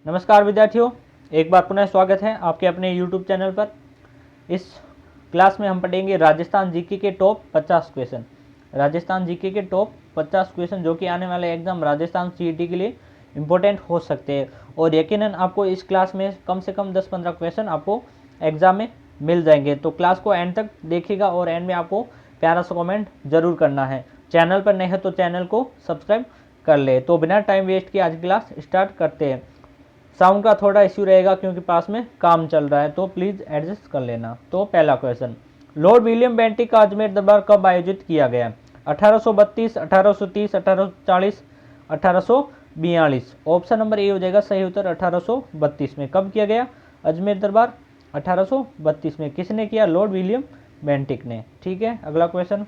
नमस्कार विद्यार्थियों, एक बार पुनः स्वागत है आपके अपने YouTube चैनल पर। इस क्लास में हम पढ़ेंगे राजस्थान जीके के टॉप 50 क्वेश्चन। राजस्थान जीके के टॉप 50 क्वेश्चन जो कि आने वाले एग्जाम राजस्थान सीईटी के लिए इम्पोर्टेंट हो सकते हैं और यकीनन आपको इस क्लास में कम से कम 10-15 क्वेश्चन आपको एग्जाम में मिल जाएंगे। तो क्लास को एंड तक देखिएगा और एंड में आपको प्यारा सा कमेंट जरूर करना है। चैनल पर नए हैं तो चैनल को सब्सक्राइब कर ले। तो बिना टाइम वेस्ट किए आज क्लास स्टार्ट करते हैं। साउंड का थोड़ा इश्यू रहेगा क्योंकि पास में काम चल रहा है, तो प्लीज़ एडजस्ट कर लेना। तो पहला क्वेश्चन, लॉर्ड विलियम बेंटिक का अजमेर दरबार कब आयोजित किया गया? 1832, 1830, 1840, 1842। ऑप्शन नंबर ए हो जाएगा सही उत्तर 1832 में। कब किया गया अजमेर दरबार? 1832 में। किसने किया? लॉर्ड विलियम बेंटिक ने। ठीक है, अगला क्वेश्चन,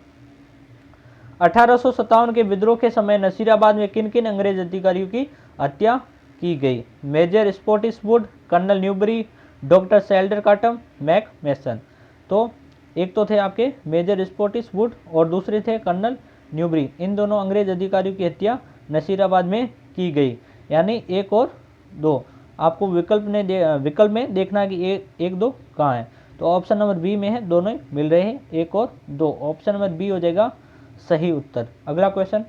1857 के विद्रोह के समय नसीराबाद में किन किन अंग्रेज अधिकारियों की हत्या की गई? Major Spottiswood, colonel Newbury, doctor Selder Cottam, Mac Mason. तो एक तो थे आपके मेजर स्पोर्टिसवुड और दूसरे थे कर्नल न्यूबरी। इन दोनों अंग्रेज अधिकारियों की हत्या नसीराबाद में की गई, यानी एक और दो। आपको विकल्प में देखना है कि एक दो कहाँ है। तो ऑप्शन नंबर बी में है, दोनों ही मिल रहे हैं, एक और दो। ऑप्शन नंबर बी हो जाएगा सही उत्तर। अगला क्वेश्चन,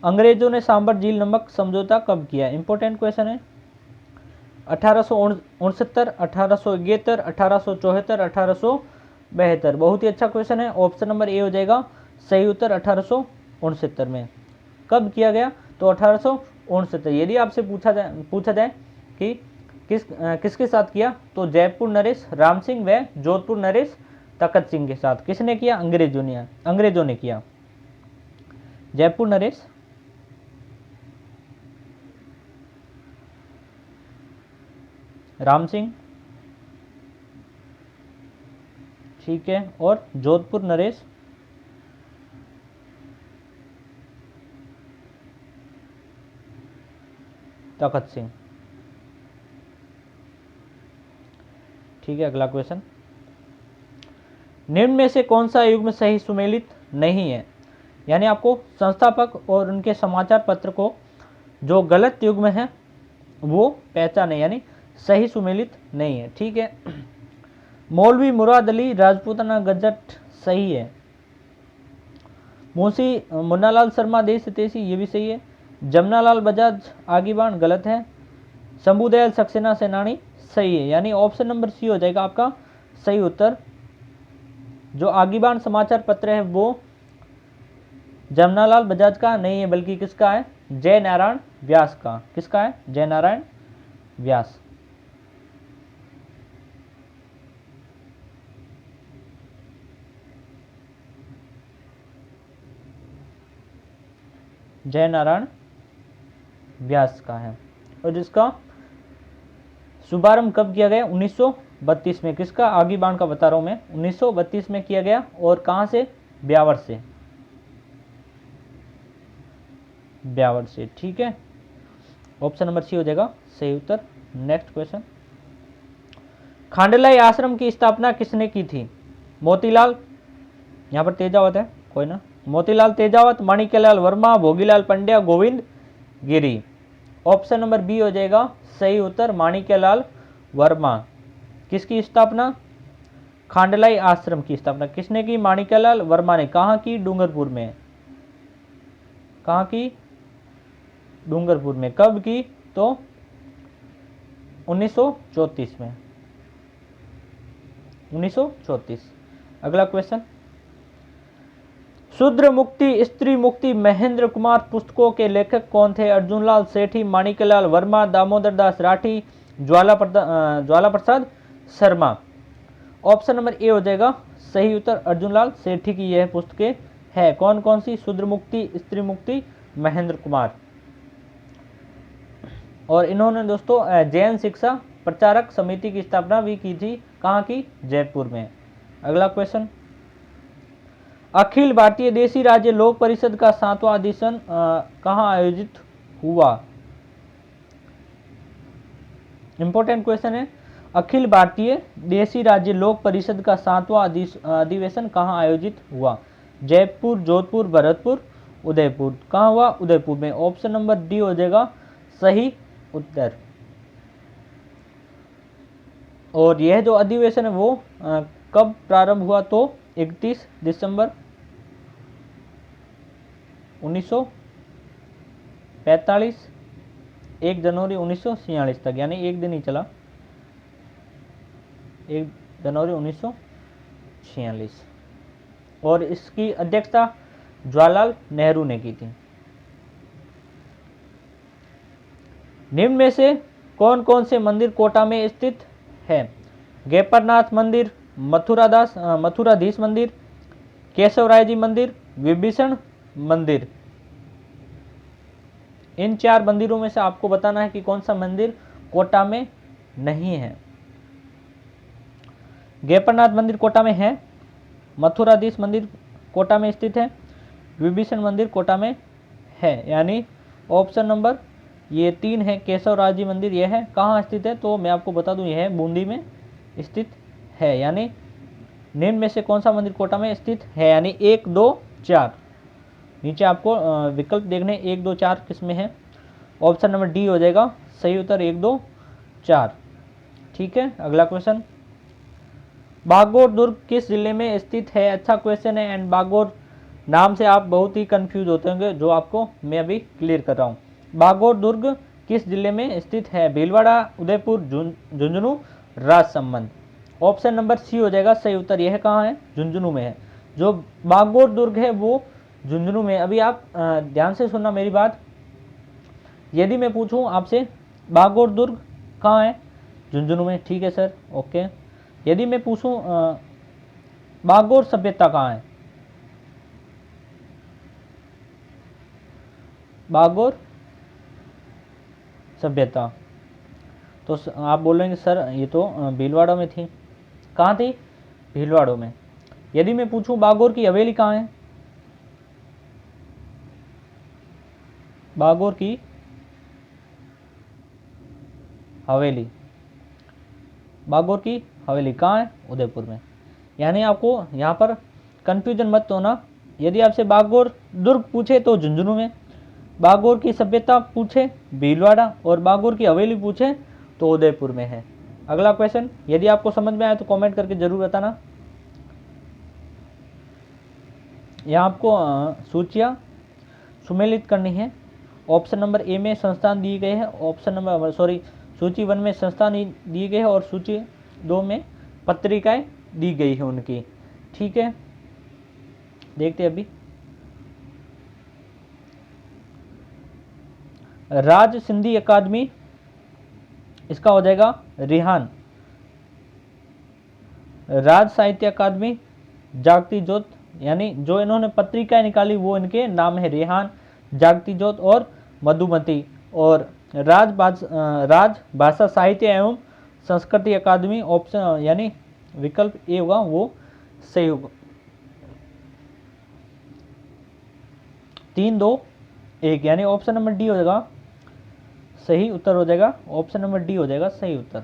अंग्रेजों ने सांबर झील नमक समझौता कब किया? इंपॉर्टेंट क्वेश्चन है। 1869, 1871, 1874, 1872। बहुत ही अच्छा क्वेश्चन है। ऑप्शन नंबर ए हो जाएगा सही उत्तर 1869 में। कब किया गया? तो 1869। यदि आपसे पूछा जाए कि किसके साथ किया, तो जयपुर नरेश राम सिंह व जोधपुर नरेश तखत सिंह के साथ। किसने किया? अंग्रेजों ने किया। जयपुर नरेश राम सिंह, ठीक है, और जोधपुर नरेश तखत सिंह। ठीक है, अगला क्वेश्चन, निम्न में से कौन सा युग्म सही सुमेलित नहीं है? यानी आपको संस्थापक और उनके समाचार पत्र को जो गलत युग्म है वो पहचाने, यानी सही सुमेलित नहीं है। ठीक है, मौलवी मुराद अली राजपूताना गजट सही है। मुंशी मुन्नालाल शर्मा देश हितैषी, ये भी सही है। जमनालाल बजाज आगीबान गलत है। शंभुदयाल सक्सेना सेनानी सही है, यानी ऑप्शन नंबर सी हो जाएगा आपका सही उत्तर। जो आगीबान समाचार पत्र है वो जमनालाल बजाज का नहीं है, बल्कि किसका है? जय नारायण व्यास का। किसका है? जय नारायण व्यास। जय नारायण व्यास का है। और जिसका शुभारंभ कब किया गया? 1932 में। किसका? आगीबान का बता रहा हूं मैं। 1932 में किया गया। और कहां से? ब्यावर से। ब्यावर से, ठीक है, ऑप्शन नंबर सी हो जाएगा सही उत्तर। नेक्स्ट क्वेश्चन, खांडलाई आश्रम की स्थापना किसने की थी? मोतीलाल, यहां पर तेजावत है, कोई ना, मोतीलाल तेजावत, माणिक्यलाल वर्मा, भोगीलाल पंड्या, गोविंद गिरी। ऑप्शन नंबर बी हो जाएगा सही उत्तर, माणिक्यलाल वर्मा। किसकी स्थापना? खांडलाई आश्रम की स्थापना किसने की? माणिक्यलाल वर्मा ने। कहां की? डूंगरपुर में। कहां की? डूंगरपुर में। कब की? तो 1934 में। 1934। अगला क्वेश्चन, शूद्र मुक्ति स्त्री मुक्ति महेंद्र कुमार पुस्तकों के लेखक कौन थे? अर्जुनलाल सेठी, माणिक्यलाल वर्मा, दामोदर दास राठी, ज्वाला प्रसाद शर्मा। ऑप्शन नंबर ए हो जाएगा सही उत्तर, अर्जुनलाल सेठी की यह पुस्तकें है। कौन कौन सी? शूद्र मुक्ति, स्त्री मुक्ति, महेंद्र कुमार। और इन्होंने दोस्तों जैन शिक्षा प्रचारक समिति की स्थापना भी की थी। कहाँ की? जयपुर में। अगला क्वेश्चन, अखिल भारतीय देशी राज्य लोक परिषद का 7वां अधिवेशन कहाँ आयोजित हुआ? इंपॉर्टेंट क्वेश्चन है। अखिल भारतीय देशी राज्य लोक परिषद का 7वां अधिवेशन कहाँ आयोजित हुआ? जयपुर, जोधपुर, भरतपुर, उदयपुर। कहाँ हुआ? उदयपुर में। ऑप्शन नंबर डी हो जाएगा सही उत्तर। और यह जो अधिवेशन है वो कब प्रारंभ हुआ? तो 31 दिसंबर 1945, 1 जनवरी 1946 तक, यानी एक दिन ही चला, 1 जनवरी 1946। और इसकी अध्यक्षता जवाहरलाल नेहरू ने की थी। निम्न में से कौन कौन से मंदिर कोटा में स्थित है? गेपरनाथ मंदिर, मथुराधीश मंदिर, केशवराय जी मंदिर, विभीषण मंदिर। इन 4 मंदिरों में से आपको बताना है कि कौन सा मंदिर कोटा में नहीं है। गेपरनाथ मंदिर कोटा में है, मथुराधीश मंदिर कोटा में स्थित है, विभीषण मंदिर कोटा में है, यानी ऑप्शन नंबर ये 3 है। केशवराय जी मंदिर यह है, कहाँ स्थित है? तो मैं आपको बता दूं, यह है बूंदी में स्थित है। यानी निम्न में से कौन सा मंदिर कोटा में स्थित है? यानी 1, 2, 4। नीचे आपको विकल्प देखने 1, 2, 4 किसमें है। ऑप्शन नंबर डी हो जाएगा सही उत्तर, 1, 2, 4। ठीक है, अगला क्वेश्चन, बागोर दुर्ग किस जिले में स्थित है? अच्छा क्वेश्चन है। एंड बागोर नाम से आप बहुत ही कंफ्यूज होते होंगे, जो आपको मैं अभी क्लियर कर रहा हूँ। बागोर दुर्ग किस जिले में स्थित है? Bhilwara, Udaipur, Jhunjhunu, Rajsamand. Option number C हो जाएगा सही उत्तर। यह कहाँ है? झुंझुनू में है। जो बागोर दुर्ग है वो झुंझुनू में। अभी आप ध्यान से सुनना मेरी बात। यदि मैं पूछूं आपसे बागोर दुर्ग कहाँ है? झुंझुनू में। ठीक है सर, ओके। यदि मैं पूछूं बागोर सभ्यता कहाँ है? बागोर सभ्यता, तो आप बोलेंगे सर ये तो भीलवाड़ा में थी। कहाँ थी? भीलवाड़ों में। यदि मैं पूछूं बागोर की हवेली कहाँ है? बागोर की हवेली, बागोर की हवेली कहाँ है? उदयपुर में। यानी आपको यहाँ पर कंफ्यूजन मत होना। यदि आपसे बागोर दुर्ग पूछे तो झुंझुनू में, बागोर की सभ्यता पूछे भीलवाड़ा, और बागोर की हवेली पूछे तो उदयपुर में है। अगला क्वेश्चन, यदि आपको समझ में आया तो कमेंट करके जरूर बताना। यहाँ आपको सूचियाँ सुमेलित करनी है। ऑप्शन नंबर ए में संस्थान दिए गए हैं, ऑप्शन नंबर सूची 1 में संस्थान दिए गए हैं, और सूची 2 में पत्रिकाएं दी गई है उनकी। ठीक है, देखते हैं अभी। राज सिंधी अकादमी, इसका हो जाएगा रिहान। राज साहित्य अकादमी, जागती ज्योत, यानी जो इन्होंने पत्रिकाएं निकाली वो इनके नाम है, रेहान, जागती ज्योत और मधुमती। और राज भाषा साहित्य एवं संस्कृति अकादमी, ऑप्शन यानी विकल्प ए होगा वो सही होगा। 3, 2, 1, यानी ऑप्शन नंबर डी हो जाएगा सही उत्तर, हो जाएगा ऑप्शन नंबर डी हो जाएगा सही उत्तर।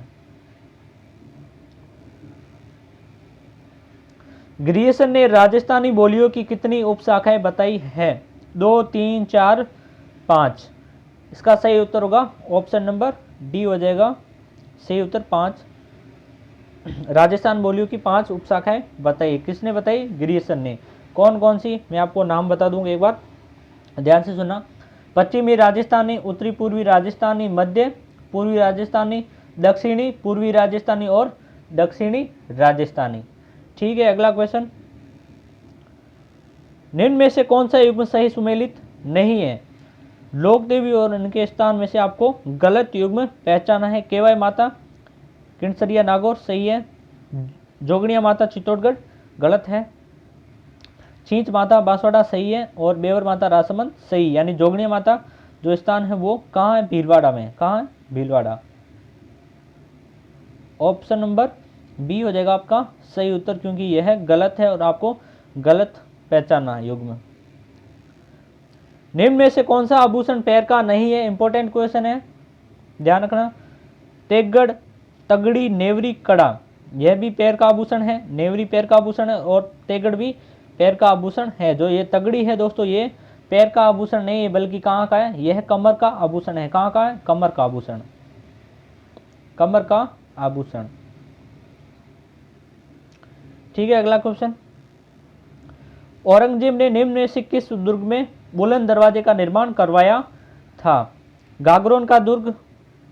ग्रियर्सन ने राजस्थानी बोलियों की कितनी उपशाखाएं बताई है? 2, 3, 4, 5। इसका सही उत्तर होगा ऑप्शन नंबर डी हो जाएगा सही उत्तर, 5। राजस्थान बोलियों की 5 उपशाखाएं बताई। किसने बताई? ग्रियर्सन ने। कौन कौन सी? मैं आपको नाम बता दूंगा, एक बार ध्यान से सुनना। पश्चिमी राजस्थानी, उत्तरी पूर्वी राजस्थानी, मध्य पूर्वी राजस्थानी, दक्षिणी पूर्वी राजस्थानी और दक्षिणी राजस्थानी। ठीक है, अगला क्वेश्चन, निम्न में से कौन सा युग्म सही सुमेलित नहीं है? लोक देवी और इनके स्थान में से आपको गलत युग्म पहचाना है। केवाई माता किनसरिया नागौर सही है। जोगनिया माता चित्तौड़गढ़ गलत है। छींच माता बांसवाड़ा सही है, और बेवर माता राजसमंद सही। यानी जोगनिया माता जो स्थान है वो कहाँ है? भीलवाड़ा में। कहाँ है? भीलवाड़ा। ऑप्शन नंबर बी हो जाएगा आपका सही उत्तर, क्योंकि यह गलत है और आपको गलत पहचाना है युग्म। निम्न में से कौन सा आभूषण पैर का नहीं है? इंपॉर्टेंट क्वेश्चन है, ध्यान रखना। तेगड़, तगड़ी, नेवरी, कड़ा, यह भी पैर का आभूषण है। नेवरी पैर का आभूषण है और तेगड़ भी पैर का आभूषण है। जो ये तगड़ी है दोस्तों, ये पैर का आभूषण नहीं है, बल्कि कहाँ का है, यह कमर का आभूषण है। कहाँ का है, कमर का आभूषण, कमर का आभूषण। ठीक है, अगला क्वेश्चन, औरंगजेब ने निम्न में से किस दुर्ग में बुलंद दरवाजे का निर्माण करवाया था? गागरोन का दुर्ग,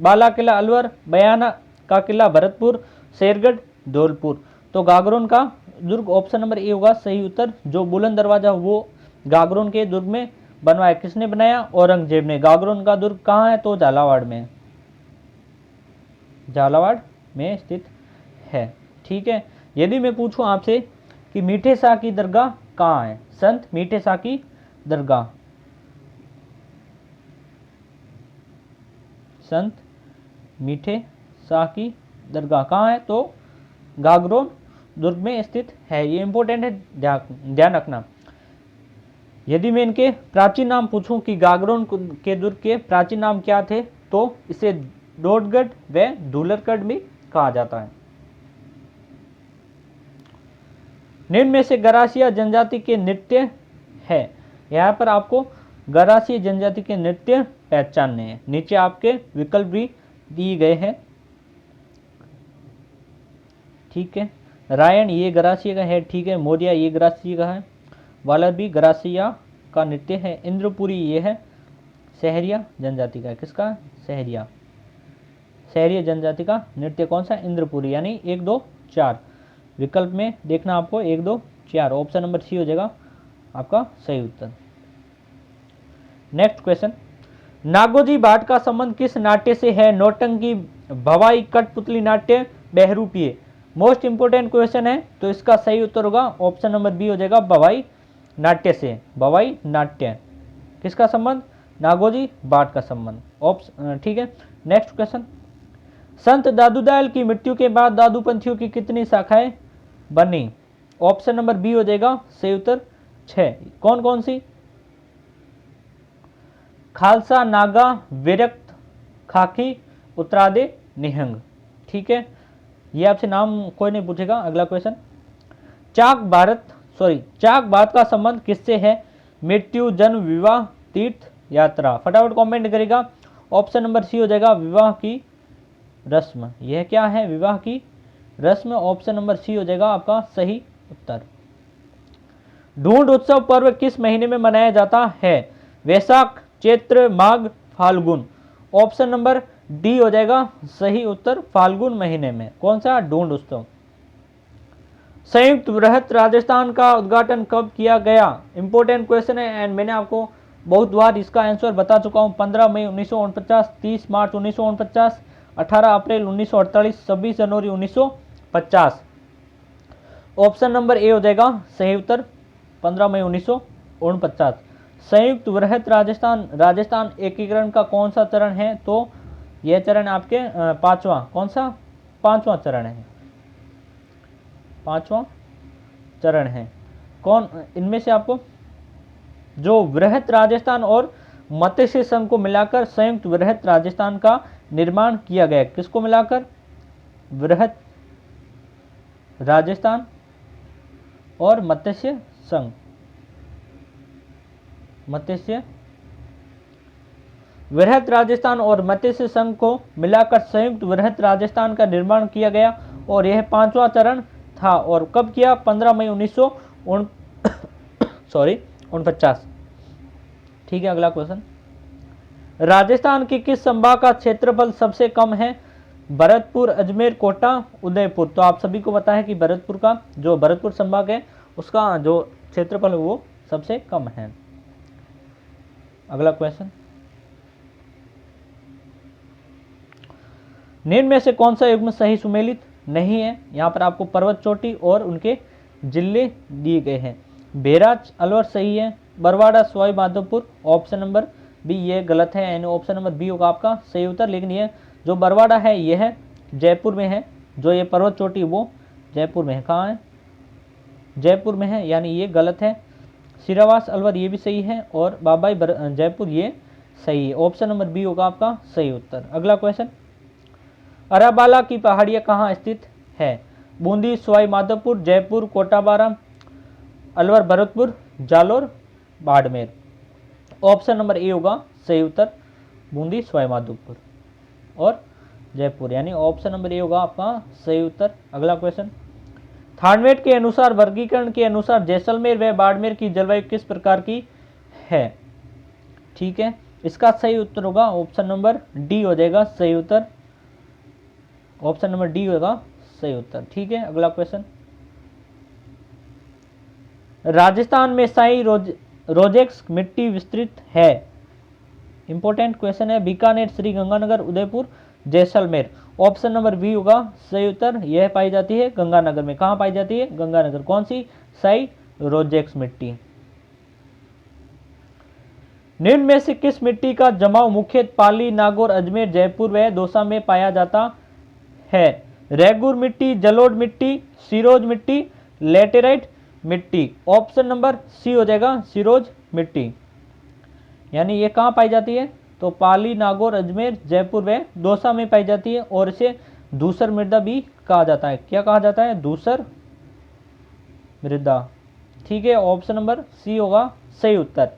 बाला किला अलवर, बयाना का किला भरतपुर, शेरगढ़, धौलपुर। तो गागरोन का दुर्ग ऑप्शन नंबर ए होगा सही उत्तर। जो बुलंद दरवाजा वो गागरोन के दुर्ग में बनवाया। किसने बनाया? औरंगजेब ने। गागरोन का दुर्ग कहाँ है? तो झालावाड़ में, झालावाड़ में स्थित है। ठीक है, यदि मैं पूछूं आपसे कि मीठे शाह की दरगाह कहाँ है? संत मीठे शाह की दरगाह, संत मीठे शाह की दरगाह कहाँ है? तो गागरोन दुर्ग में स्थित है। ये इंपॉर्टेंट है, ध्यान रखना। यदि मैं इनके प्राचीन नाम पूछूं कि गागरोन के दुर्ग के प्राचीन नाम क्या थे, तो इसे डोडगढ़ व धूलरगढ़ भी कहा जाता है। निम्न में से गरासिया जनजाति के नृत्य है। यहाँ पर आपको गरासिया जनजाति के नृत्य पहचानने हैं। नीचे आपके विकल्प भी दिए गए हैं। ठीक है, रायन ये गरासिया का है। ठीक है, मोरिया ये गरासिया का है। वालर भी गरासिया का नृत्य है। इंद्रपुरी ये है सहरिया जनजाति का। किसका? सहरिया, सहरिया जनजाति का नृत्य कौन सा? इंद्रपुरी। यानी 1 2 4 विकल्प में देखना आपको 1 2 4। ऑप्शन नंबर सी हो जाएगा आपका सही उत्तर। नेक्स्ट क्वेश्चन, नागोजी भाट का संबंध किस नाट्य से है? नौटंकी, भवाई, कठपुतली नाट्य, बहरूपीय। मोस्ट इंपोर्टेंट क्वेश्चन है, तो इसका सही उत्तर होगा ऑप्शन नंबर बी हो जाएगा भवाई नाट्य से। भवाई नाट्य किसका संबंध? नागोजी भाट का संबंध। ऑप्शन ठीक है। नेक्स्ट क्वेश्चन, संत दादूदयाल की मृत्यु के बाद दादूपंथियों की कितनी शाखाएं बनी? ऑप्शन नंबर बी हो जाएगा सही उत्तर 6। कौन कौन सी? खालसा, नागा, विरक्त, खाकी, उत्तरादे, निहंग। ठीक है, ये आपसे नाम कोई नहीं पूछेगा। अगला क्वेश्चन, चाक भारत का संबंध किससे है? मृत्यु, जन्म, विवाह, तीर्थ यात्रा। फटाफट कमेंट करेगा। ऑप्शन नंबर सी हो जाएगा विवाह की रस्म। यह क्या है? विवाह की रस्म। ऑप्शन नंबर सी हो जाएगा आपका सही उत्तर। ढूंढ उत्सव पर्व किस महीने में मनाया जाता है? वैशाख, चैत्र, माघ, फाल्गुन। ऑप्शन नंबर डी हो जाएगा सही उत्तर, फाल्गुन महीने में। कौन सा? ढूंढ उत्सव। संयुक्त बृहत राजस्थान का उद्घाटन कब किया गया? इंपॉर्टेंट क्वेश्चन है एंड मैंने आपको बहुत बार इसका आंसर बता चुका हूं। 15 मई 1949, 30 मार्च 1949, 18 अप्रैल 1948, 26 जनवरी 1950। ऑप्शन नंबर ए हो जाएगा सही उत्तर 15 मई 1949। संयुक्त बृहत राजस्थान एकीकरण का कौन सा चरण है? तो यह चरण आपके पांचवा। कौन सा? पांचवा चरण है। पांचवा चरण है। कौन इनमें से आपको जो बृहत राजस्थान और मत्स्य संघ को मिलाकर संयुक्त बृहत राजस्थान का निर्माण किया गया? किसको मिलाकर? बृहत राजस्थान और मत्स्य संघ, मत्स्य बृहत राजस्थान और मत्स्य संघ को मिलाकर संयुक्त बृहत राजस्थान का निर्माण किया गया और यह पांचवा चरण था। और कब किया? 15 मई 1949। ठीक है, अगला क्वेश्चन, राजस्थान की किस संभाग का क्षेत्रफल सबसे कम है? भरतपुर, अजमेर, कोटा, उदयपुर। तो आप सभी को पता है कि भरतपुर का जो भरतपुर संभाग है उसका जो क्षेत्रफल है वो सबसे कम है। अगला क्वेश्चन, निम्न में से कौन सा युग्म सही सुमेलित नहीं है? यहाँ पर आपको पर्वत चोटी और उनके जिले दिए गए हैं। बेराज अलवर सही है। Barwada Sawai Madhopur option number B ये गलत है, यानी ऑप्शन नंबर बी होगा आपका सही उत्तर। लेकिन ये जो बरवाड़ा है यह जयपुर में है, जो ये पर्वत चोटी वो जयपुर में है। कहाँ है? जयपुर में है, यानी ये गलत है। सिरावास अलवर ये भी सही है और बाबाई जयपुर ये सही है। ऑप्शन नंबर बी होगा आपका सही उत्तर। अगला क्वेश्चन, अराबाला की पहाड़ियाँ कहाँ स्थित है? Bundi, Sawai Madhopur, Jaipur, Kotabara, Alwar, Bharatpur, Jalore, Barmer. Option number A होगा सही उत्तर बूंदी, सवाईमाधोपुर और जयपुर, यानी ऑप्शन नंबर ए होगा आपका सही उत्तर। अगला क्वेश्चन, थानवेट के अनुसार वर्गीकरण के अनुसार जैसलमेर व बाड़मेर की जलवायु किस प्रकार की है? ठीक है, इसका सही उत्तर होगा ऑप्शन नंबर डी हो जाएगा सही उत्तर, ऑप्शन नंबर डी होगा सही उत्तर। ठीक है, अगला क्वेश्चन, राजस्थान में शाही रोजेक्स मिट्टी विस्तृत है। इंपॉर्टेंट क्वेश्चन है, Bikaner, Shri Ganganagar, Udaipur, Jaisalmer. Option number B होगा सही उत्तर, यह पाई जाती है गंगानगर में। कहां पाई जाती है? गंगानगर। कौन सी? शाही रोजेक्स मिट्टी। निम्न में से किस मिट्टी का जमाव मुख्यतः पाली, नागौर, अजमेर, जयपुर व दौसा में पाया जाता है? रेगुर मिट्टी, जलोढ़ मिट्टी, सिरोज मिट्टी, लेटेराइट मिट्टी। ऑप्शन नंबर सी हो जाएगा सिरोज मिट्टी, यानी ये कहाँ पाई जाती है? तो पाली, नागौर, अजमेर, जयपुर व दौसा में पाई जाती है और इसे धूसर मृदा भी कहा जाता है। क्या कहा जाता है? धूसर मृदा। ठीक है, ऑप्शन नंबर सी होगा सही उत्तर।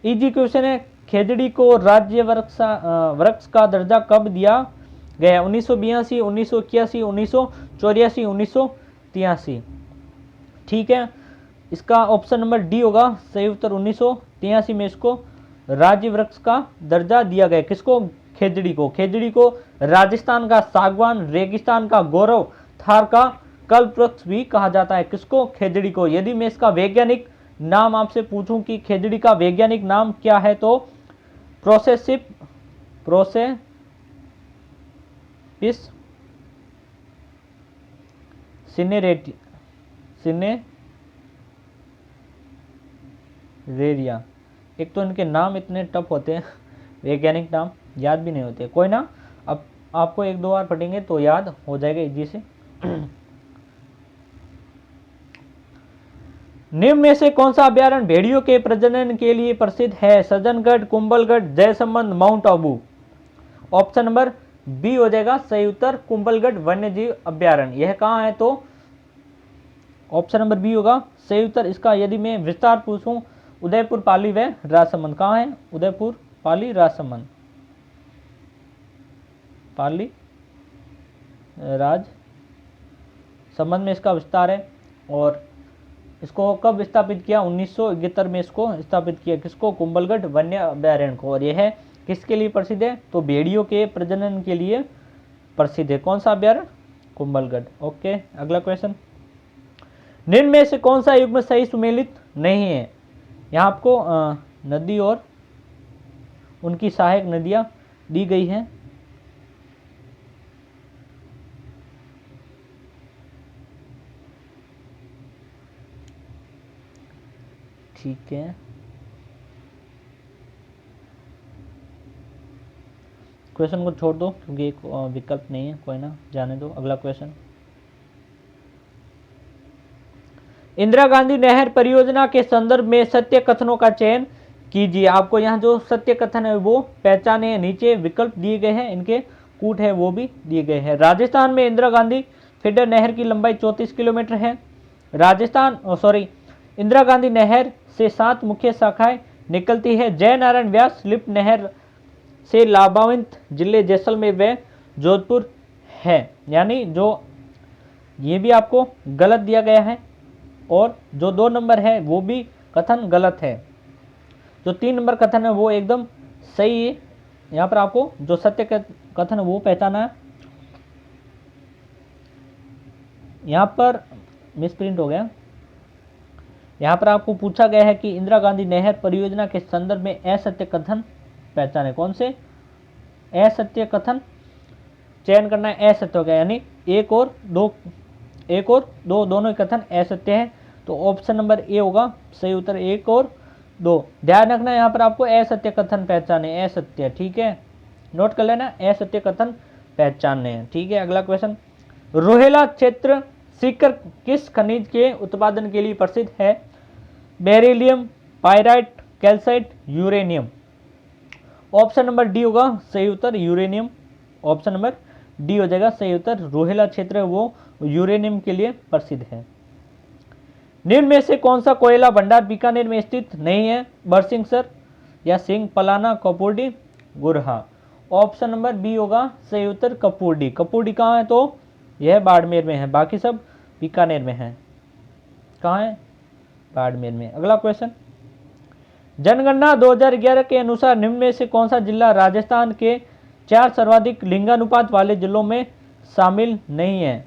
इजी क्वेश्चन है, खेजड़ी को राज्य वृक्ष का दर्जा कब दिया गया? 1982, 1981, 1984, 1983। ठीक है, इसका ऑप्शन नंबर डी होगा सही उत्तर, 1983 में इसको राज्य वृक्ष का दर्जा दिया गया। किसको? खेजड़ी को। खेजड़ी को राजस्थान का सागवान, रेगिस्तान का गौरव, थार का कल्प वृक्ष भी कहा जाता है। किसको? खेजड़ी को। यदि मैं इसका वैज्ञानिक नाम आपसे पूछूं कि खेजड़ी का वैज्ञानिक नाम क्या है, तो प्रोसेसिपिस सिनेरेरिया। एक तो इनके नाम इतने टफ होते हैं, वैज्ञानिक नाम याद भी नहीं होते। कोई ना, अब आपको एक दो बार पढ़ेंगे तो याद हो जाएगा इजी से। निम्न में से कौन सा अभ्यारण्य भेड़ियों के प्रजनन के लिए प्रसिद्ध है? Sajjangarh, Kumbhalgarh, Jaisamand, mount Abu. Option number B हो जाएगा सही उत्तर, कुंभलगढ़ वन्यजीव अभ्यारण्य। यह कहाँ है? तो ऑप्शन नंबर बी होगा सही उत्तर। इसका यदि मैं विस्तार पूछूं, उदयपुर, पाली व राजसमंद। कहाँ है? उदयपुर, पाली, राजसमंद। पाली, राजसमंद में इसका विस्तार है। और इसको कब स्थापित किया? 1971 में इसको स्थापित किया। किसको? कुंभलगढ़ वन्य अभ्यारण्य को। और यह किसके लिए प्रसिद्ध है? तो भेड़ियों के प्रजनन के लिए प्रसिद्ध है। कौन सा अभ्यारण्य? कुंभलगढ़। ओके, अगला क्वेश्चन, निम्न में से कौन सा युग्म सही सुमेलित नहीं है? यहाँ आपको नदी और उनकी सहायक नदियां दी गई हैं। ठीक है, क्वेश्चन को छोड़ दो क्योंकि एक विकल्प नहीं है, कोई ना, जाने दो। अगला क्वेश्चन, इंदिरा गांधी नहर परियोजना के संदर्भ में सत्य कथनों का चयन कीजिए। आपको यहाँ जो सत्य कथन है वो पहचाने हैं। नीचे विकल्प दिए गए हैं, इनके कूट है वो भी दिए गए हैं। राजस्थान में इंदिरा गांधी फीडर नहर की लंबाई 34 किलोमीटर है। इंदिरा गांधी नहर से 7 मुख्य शाखाएं निकलती है। जय नारायण व्यास लिफ्ट नहर से लाभान्वित जिले जैसलमेर व जोधपुर है। यानी जो ये भी आपको गलत दिया गया है और जो 2 नंबर है वो भी कथन गलत है। जो 3 नंबर कथन है वो एकदम सही है। यहाँ पर आपको जो सत्य कथन है वो पहचाना है। यहाँ पर मिसप्रिंट हो गया। यहाँ पर आपको पूछा गया है कि इंदिरा गांधी नहर परियोजना के संदर्भ में असत्य कथन पहचाने। कौन से? असत्य कथन चयन करना है। असत्य हो गया, यानी एक और दो दोनों ही कथन असत्य है। तो ऑप्शन नंबर ए होगा सही उत्तर, 1 और 2। ध्यान रखना यहाँ पर आपको असत्य कथन पहचाने। असत्य, ठीक है, नोट कर लेना, असत्य कथन पहचानने हैं। ठीक है, अगला क्वेश्चन, रोहेला क्षेत्र सीकर किस खनिज के उत्पादन के लिए प्रसिद्ध है? Beryllium, pyrite, calcite, uranium. Option number D होगा सही उत्तर, यूरेनियम। ऑप्शन नंबर डी हो जाएगा सही उत्तर। रोहेला क्षेत्र है वो यूरेनियम के लिए प्रसिद्ध है। निम्न में से कौन सा कोयला भंडार बीकानेर में स्थित नहीं है? बरसिंगसर या सिंह Palana, Kapurdi, Gurha. Option number B होगा सही उत्तर कपूरडी। कपूरडी कहाँ है? तो यह बाड़मेर में है, बाकी सब बीकानेर में है। कहाँ है? बाड़मेर में। अगला क्वेश्चन, जनगणना 2011 के अनुसार निम्न में से कौन सा जिला राजस्थान के 4 सर्वाधिक लिंगानुपात वाले जिलों में शामिल नहीं है?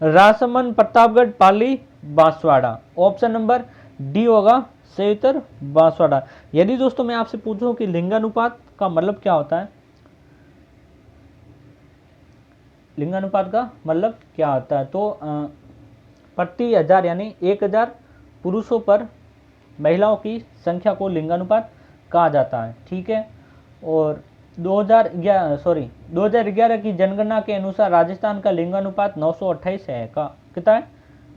राजसमंद, प्रतापगढ़, पाली, बांसवाड़ा। ऑप्शन नंबर डी होगा सही उत्तर बांसवाड़ा। यदि दोस्तों मैं आपसे पूछूं कि लिंगानुपात का मतलब क्या होता है, लिंगानुपात का मतलब क्या होता है, तो प्रति 1000 यानी 1000 पुरुषों पर महिलाओं की संख्या को लिंगानुपात कहा जाता है। ठीक है। और 2011 की जनगणना के अनुसार राजस्थान का लिंगानुपात 928 है। का कितना है?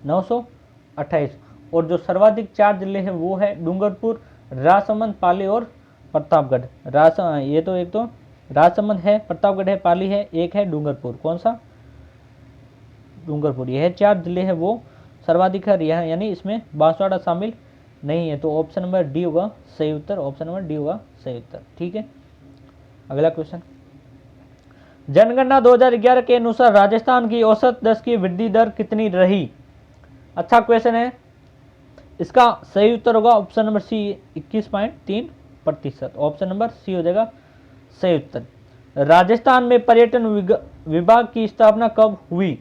928। और जो सर्वाधिक 4 जिले हैं वो है डूंगरपुर, राजसमंद, पाली और प्रतापगढ़। ये तो एक तो राजसमंद है, प्रतापगढ़ है, पाली है, एक है डूंगरपुर। कौन सा? डूंगरपुर। यह 4 जिले हैं वो सर्वाधिक है, यानी इसमें बांसवाड़ा शामिल नहीं है। तो ऑप्शन नंबर डी होगा सही उत्तर। ऑप्शन नंबर डी होगा सही उत्तर। ठीक है। अगला क्वेश्चन, जनगणना 2011 के अनुसार राजस्थान की औसत 10 की वृद्धि दर कितनी रही? अच्छा क्वेश्चन है। इसका सही उत्तर होगा option number C 21.3%। Option number C हो जाएगा सही उत्तर। राजस्थान में पर्यटन विभाग की स्थापना कब हुई?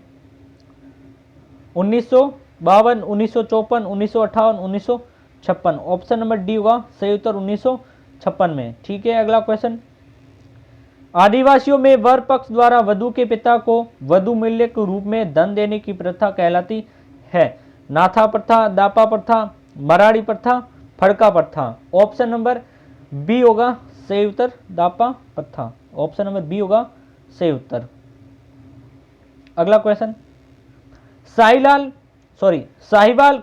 1952, 1954, 1958, 1956। ऑप्शन नंबर डी होगा सही उत्तर 1956 में। ठीक है। अगला क्वेश्चन, आदिवासियों में वर पक्ष द्वारा वधु के पिता को वधु मूल्य के रूप में धन देने की प्रथा कहलाती है? नाथा प्रथा, दापा प्रथा, मराड़ी प्रथा, फड़का प्रथा। ऑप्शन नंबर बी होगा सही उत्तर दापा प्रथा। ऑप्शन नंबर बी होगा सही उत्तर। अगला क्वेश्चन, साहिवाल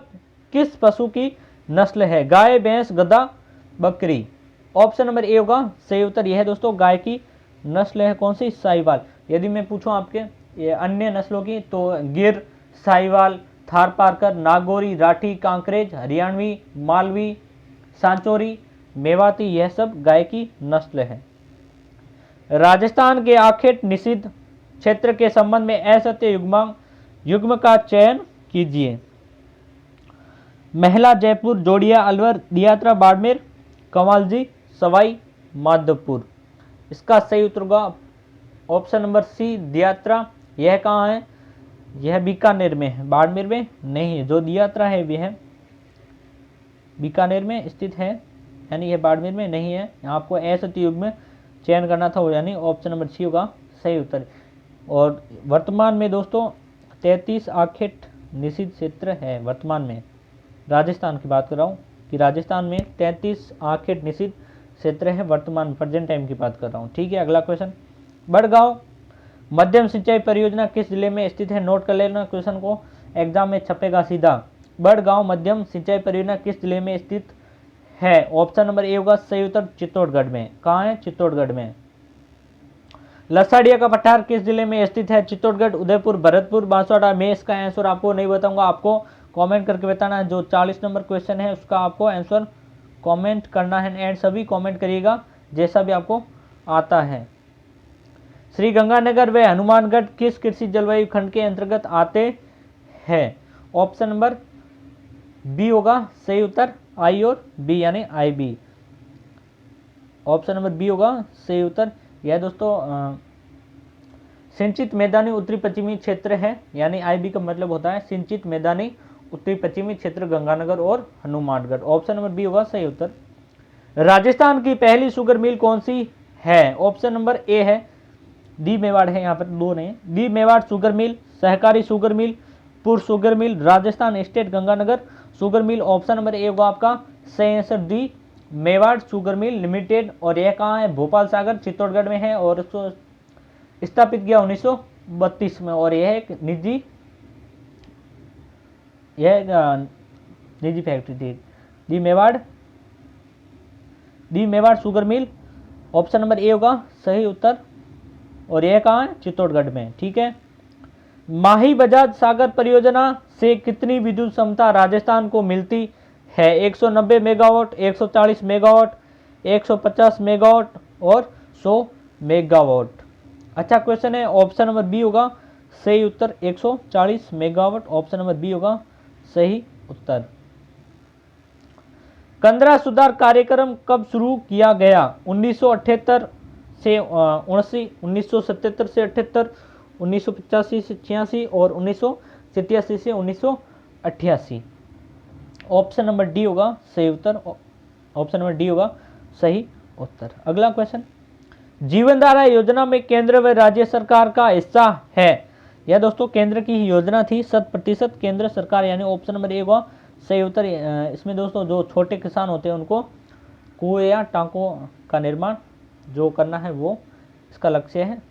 किस पशु की नस्ल है? गाय, भैंस, गधा, बकरी। ऑप्शन नंबर ए होगा सही उत्तर। यह है दोस्तों गाय की नस्ल है। कौन सी? साहिवाल। यदि मैं पूछूं आपके ये अन्य नस्लों की, तो गिर, साहिवाल, थारपारकर, नागौरी, राठी, कांकरेज, हरियाणवी, मालवी, सांचौरी, मेवाती, यह सब गाय की नस्ल है। राजस्थान के आखेट निषिद्ध क्षेत्र के संबंध में असत्य युग्म का चयन कीजिए। महला, जयपुर, जोड़िया, अलवर, दियात्रा, बाड़मेर, कवालजी, सवाई माधोपुर। इसका सही उत्तर होगा ऑप्शन नंबर सी दियात्रा। यह कहाँ है? यह बीकानेर में है, बाड़मेर में नहीं है। जो दियात्रा है वह बीकानेर में स्थित है, यानी यह बाड़मेर में नहीं है। आपको असत्य युग में चयन करना था, यानी ऑप्शन नंबर सी होगा सही उत्तर। और वर्तमान में दोस्तों 33 आखेट निषिद्ध क्षेत्र है। वर्तमान में राजस्थान की बात कर रहा हूँ कि राजस्थान में 33 आखेट निषिद्ध क्षेत्र है। वर्तमान प्रेजेंट टाइम की बात कर रहा हूँ। ठीक है। अगला क्वेश्चन, बड़गांव मध्यम सिंचाई परियोजना किस जिले में स्थित है? नोट कर लेना, क्वेश्चन को एग्जाम में छपेगा सीधा। बड़गांव मध्यम सिंचाई परियोजना किस जिले में स्थित है? ऑप्शन नंबर ए होगा सही उत्तर चित्तौड़गढ़ में। कहाँ है? चित्तौड़गढ़ में। लसाड़िया का पठार किस जिले में स्थित है? चित्तौड़गढ़, उदयपुर, भरतपुर, बांसवाड़ा। मैं इसका आंसर आपको नहीं बताऊंगा, आपको कमेंट करके बताना है। जो 40 नंबर क्वेश्चन है उसका आपको आंसर कमेंट करना है, एंड सभी कमेंट करिएगा जैसा भी आपको आता है। श्री गंगानगर व हनुमानगढ़ किस कृषि जलवायु खंड के अंतर्गत आते हैं? ऑप्शन नंबर बी होगा सही उत्तर आई और बी, यानी आई बी। ऑप्शन नंबर बी होगा सही उत्तर। यह दोस्तों सिंचित मैदानी उत्तरी पश्चिमी क्षेत्र है, यानी आई बी का मतलब होता है सिंचित मैदानी उत्तरी पश्चिमी क्षेत्र, गंगानगर और हनुमानगढ़। ऑप्शन नंबर बी होगा सही उत्तर। राजस्थान की पहली शुगर मिल कौन सी है? ऑप्शन नंबर ए है दी मेवाड़ है, यहाँ पर दो नहीं, दी मेवाड़ शुगर मिल, सहकारी शुगर मिल, पुर sugar mill, Rajasthan state Ganganagar sugar mill. Option number A होगा आपका सही answer the Mewar sugar mill limited. और यह कहाँ है? भोपाल सागर, चित्तौड़गढ़ में है, और इसको स्थापित किया 1932 में। और यह एक निजी फैक्ट्री थी, the Mewar sugar mill. Option number A होगा सही उत्तर। और यह कहाँ है? चित्तौड़गढ़ में। ठीक है। माही बजाज सागर परियोजना से कितनी विद्युत क्षमता राजस्थान को मिलती है? 190 मेगावाट, 140 मेगावाट, 150 मेगावाट और 100 मेगावाट। अच्छा क्वेश्चन है, ऑप्शन नंबर बी होगा सही उत्तर, 140 मेगावाट। ऑप्शन नंबर बी होगा सही उत्तर। कंदरा सुधार कार्यक्रम कब शुरू किया गया? 1978 से 79, 1977 से 78, 1985 से 86 और 1987 से 1988। ऑप्शन नंबर डी होगा सही उत्तर। ऑप्शन नंबर डी होगा सही उत्तर। अगला क्वेश्चन, जीवनधारा योजना में केंद्र व राज्य सरकार का हिस्सा है? यह दोस्तों केंद्र की ही योजना थी, 100% केंद्र सरकार, यानी ऑप्शन नंबर ए होगा सही उत्तर। इसमें दोस्तों जो छोटे किसान होते हैं उनको कुएं या टांकों का निर्माण जो करना है वो इसका लक्ष्य है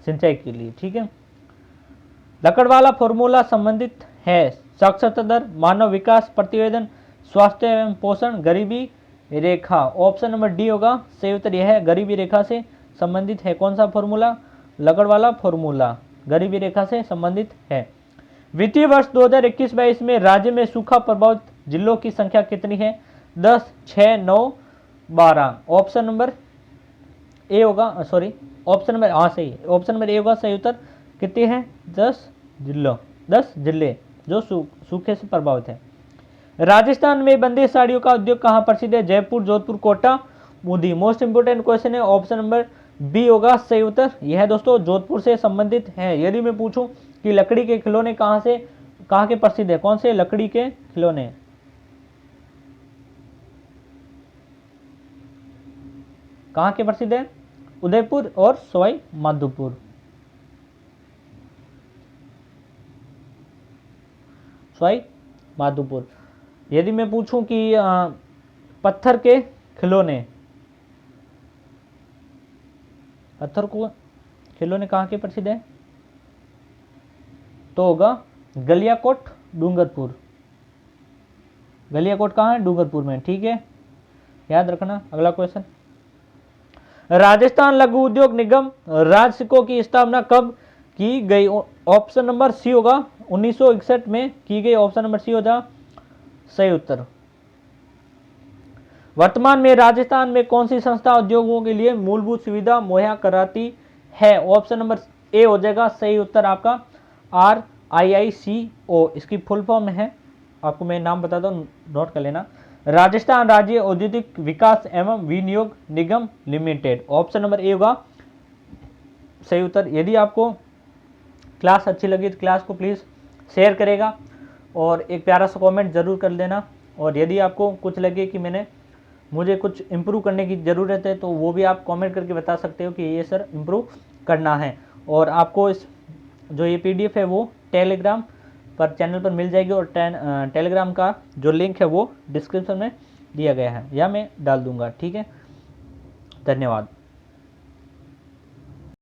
सिंचाई के लिए, ठीक है। लकड़वाला फॉर्मूला संबंधित है साक्षरता दर, मानव विकास प्रतिवेदन, स्वास्थ्य एवं पोषण, गरीबी रेखा। ऑप्शन नंबर डी होगा सही उत्तर। यह है गरीबी रेखा से संबंधित है। कौन सा फॉर्मूला? लकड़वाला फॉर्मूला गरीबी रेखा से संबंधित है। वित्तीय वर्ष 2021-22 में राज्य में सूखा प्रभावित जिलों की संख्या कितनी है? 10, 6, 9, 12। ऑप्शन नंबर ए होगा, सॉरी ऑप्शन नंबर हाँ सही है, ऑप्शन नंबर ए होगा सही उत्तर। कितने हैं? 10 जिले जो सूखे से प्रभावित है। राजस्थान में बंदी साड़ियों का उद्योग कहाँ प्रसिद्ध है? Jaipur, Jodhpur, Kota, Bundi. Most important question है, ऑप्शन नंबर बी होगा सही उत्तर। यह दोस्तों जोधपुर से संबंधित है। यदि मैं पूछूं कि लकड़ी के खिलौने कहाँ के प्रसिद्ध है, कौन से लकड़ी के खिलौने? कहाँ के प्रसिद्ध है? उदयपुर और सवाई माधोपुर। सवाई माधोपुर। यदि मैं पूछूं कि पत्थर के खिलौने, पत्थर को खिलौने कहाँ के प्रसिद्ध है? तो होगा गलियाकोट, डूंगरपुर। गलियाकोट कहाँ है? डूंगरपुर में, ठीक है, याद रखना। अगला क्वेश्चन, राजस्थान लघु उद्योग निगम राजसिको की स्थापना कब की गई? ऑप्शन नंबर सी होगा 1961 में की गई। ऑप्शन नंबर सी होगा सही उत्तर। वर्तमान में राजस्थान में कौन सी संस्था उद्योगों के लिए मूलभूत सुविधा मुहैया कराती है? ऑप्शन नंबर ए हो जाएगा सही उत्तर आपका, RIICO इसकी फुल फॉर्म है। आपको मैं नाम बताता हूँ, नोट कर लेना। राजस्थान राज्य औद्योगिक विकास एवं विनियोग निगम लिमिटेड। ऑप्शन नंबर ए होगा सही उत्तर। यदि आपको क्लास अच्छी लगी तो क्लास को प्लीज़ शेयर करेगा और एक प्यारा सा कमेंट ज़रूर कर देना। और यदि आपको कुछ लगे कि मुझे कुछ इम्प्रूव करने की ज़रूरत है तो वो भी आप कमेंट करके बता सकते हो कि ये सर इम्प्रूव करना है। और आपको इस जो ये PDF है वो टेलीग्राम पर चैनल पर मिल जाएगी और टेलीग्राम का जो लिंक है वो डिस्क्रिप्शन में दिया गया है या मैं डाल दूंगा, ठीक है। धन्यवाद।